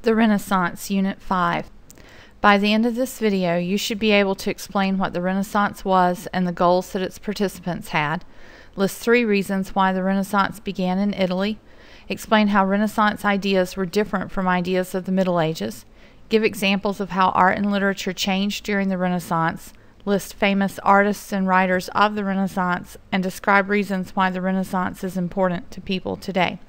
The Renaissance, Unit 5. By the end of this video, you should be able to explain what the Renaissance was and the goals that its participants had, list 3 reasons why the Renaissance began in Italy, explain how Renaissance ideas were different from ideas of the Middle Ages, give examples of how art and literature changed during the Renaissance, list famous artists and writers of the Renaissance, and describe reasons why the Renaissance is important to people today.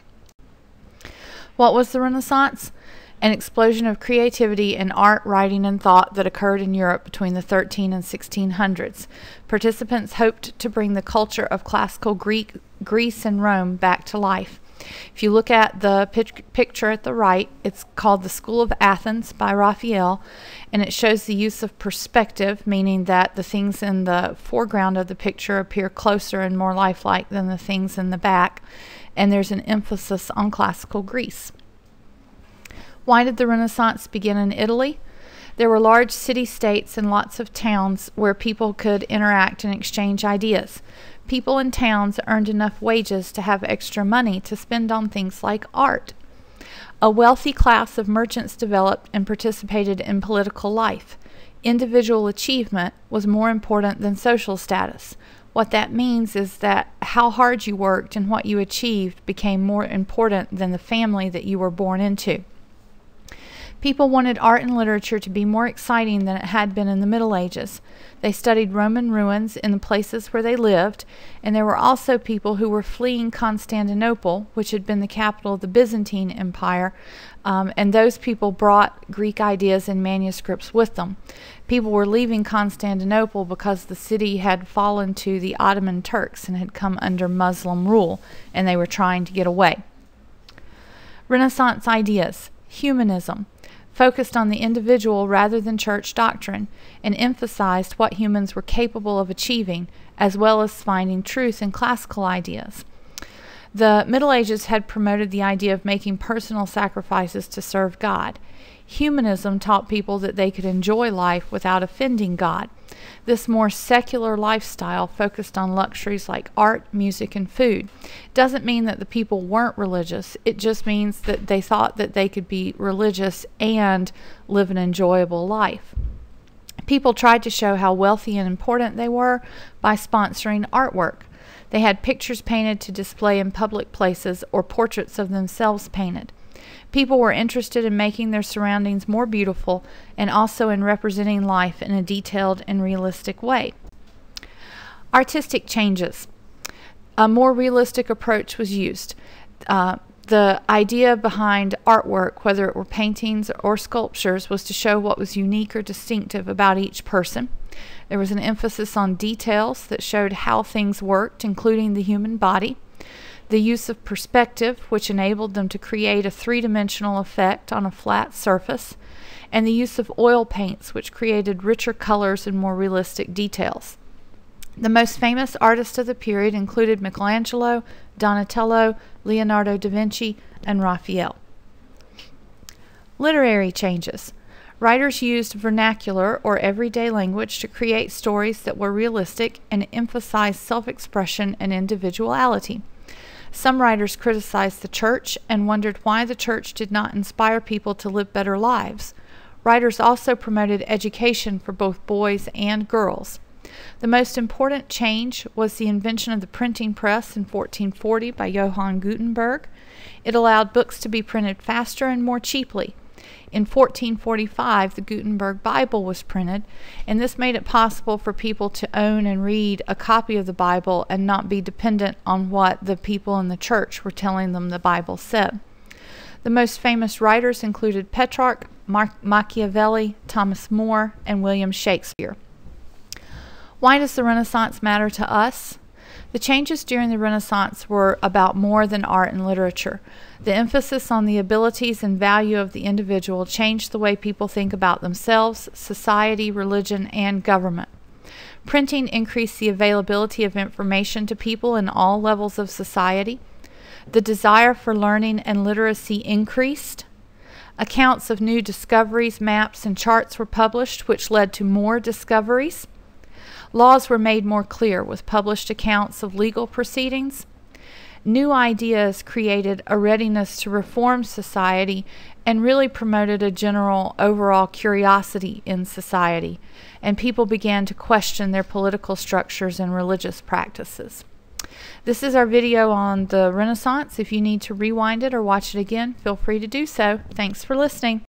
What was the Renaissance? An explosion of creativity in art, writing, and thought that occurred in Europe between the 1300s and 1600s. Participants hoped to bring the culture of classical Greece and Rome back to life. If you look at the picture at the right, it's called The School of Athens by Raphael, and it shows the use of perspective, meaning that the things in the foreground of the picture appear closer and more lifelike than the things in the back, and there's an emphasis on classical Greece. Why did the Renaissance begin in Italy? There were large city-states and lots of towns where people could interact and exchange ideas. People in towns earned enough wages to have extra money to spend on things like art. A wealthy class of merchants developed and participated in political life. Individual achievement was more important than social status. What that means is that how hard you worked and what you achieved became more important than the family that you were born into. People wanted art and literature to be more exciting than it had been in the Middle Ages. They studied Roman ruins in the places where they lived, and there were also people who were fleeing Constantinople, which had been the capital of the Byzantine Empire, and those people brought Greek ideas and manuscripts with them. People were leaving Constantinople because the city had fallen to the Ottoman Turks and had come under Muslim rule, and they were trying to get away. Renaissance ideas. Humanism focused on the individual rather than church doctrine, and emphasized what humans were capable of achieving, as well as finding truth in classical ideas. The Middle Ages had promoted the idea of making personal sacrifices to serve God. Humanism taught people that they could enjoy life without offending God. This more secular lifestyle focused on luxuries like art, music, and food. Doesn't mean that the people weren't religious. It just means that they thought that they could be religious and live an enjoyable life. People tried to show how wealthy and important they were by sponsoring artwork. They had pictures painted to display in public places or portraits of themselves painted. People were interested in making their surroundings more beautiful and also in representing life in a detailed and realistic way. Artistic changes. A more realistic approach was used. The idea behind artwork, whether it were paintings or sculptures, was to show what was unique or distinctive about each person. There was an emphasis on details that showed how things worked, including the human body. The use of perspective, which enabled them to create a three-dimensional effect on a flat surface, and the use of oil paints, which created richer colors and more realistic details. The most famous artists of the period included Michelangelo, Donatello, Leonardo da Vinci, and Raphael. Literary changes. Writers used vernacular or everyday language to create stories that were realistic and emphasized self-expression and individuality. Some writers criticized the church and wondered why the church did not inspire people to live better lives. Writers also promoted education for both boys and girls. The most important change was the invention of the printing press in 1440 by Johann Gutenberg. It allowed books to be printed faster and more cheaply. In 1445, the Gutenberg Bible was printed, and this made it possible for people to own and read a copy of the Bible and not be dependent on what the people in the church were telling them the Bible said. The most famous writers included Petrarch, Machiavelli, Thomas More, and William Shakespeare. Why does the Renaissance matter to us? The changes during the Renaissance were about more than art and literature. The emphasis on the abilities and value of the individual changed the way people think about themselves, society, religion, and government. Printing increased the availability of information to people in all levels of society. The desire for learning and literacy increased. Accounts of new discoveries, maps, and charts were published, which led to more discoveries. Laws were made more clear with published accounts of legal proceedings. new ideas created a readiness to reform society and really promoted a general overall curiosity in society, and people began to question their political structures and religious practices. This is our video on the Renaissance. If you need to rewind it or watch it again, feel free to do so. Thanks for listening.